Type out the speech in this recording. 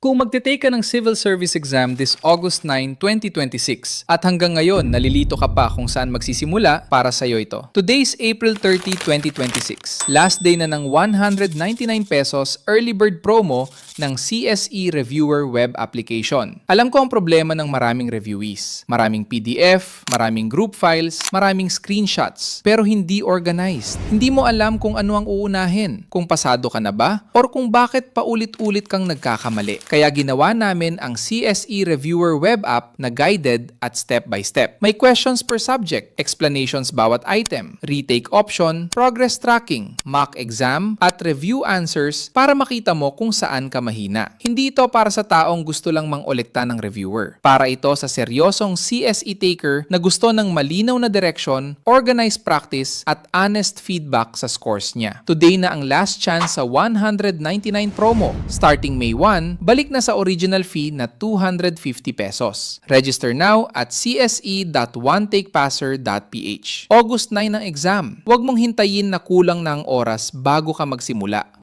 Kung magte-take ka ng civil service exam this August 9, 2026 at hanggang ngayon nalilito ka pa kung saan magsisimula, para sa'yo ito. Today's April 30, 2026. Last day na ng 199 pesos early bird promo ng CSE Reviewer web application. Alam ko ang problema ng maraming reviewees. Maraming PDF, maraming group files, maraming screenshots, pero hindi organized. Hindi mo alam kung ano ang uunahin, kung pasado ka na ba, or kung bakit paulit-ulit kang nagkakamali. Kaya ginawa namin ang CSE Reviewer web app na guided at step-by-step. May questions per subject, explanations bawat item, retake option, progress tracking, mock exam, at review answers para makita mo kung saan ka mahina. Hindi ito para sa taong gusto lang mangolekta ng reviewer. Para ito sa seryosong CSE taker na gusto ng malinaw na direction, organized practice, at honest feedback sa scores niya. Today na ang last chance sa 199 promo. Starting May 1, balik na sa original fee na 250 pesos. Register now at cse.onetakepasser.ph. August 9 ang exam. Huwag mong hintayin na kulang na ang oras bago ka magsimula.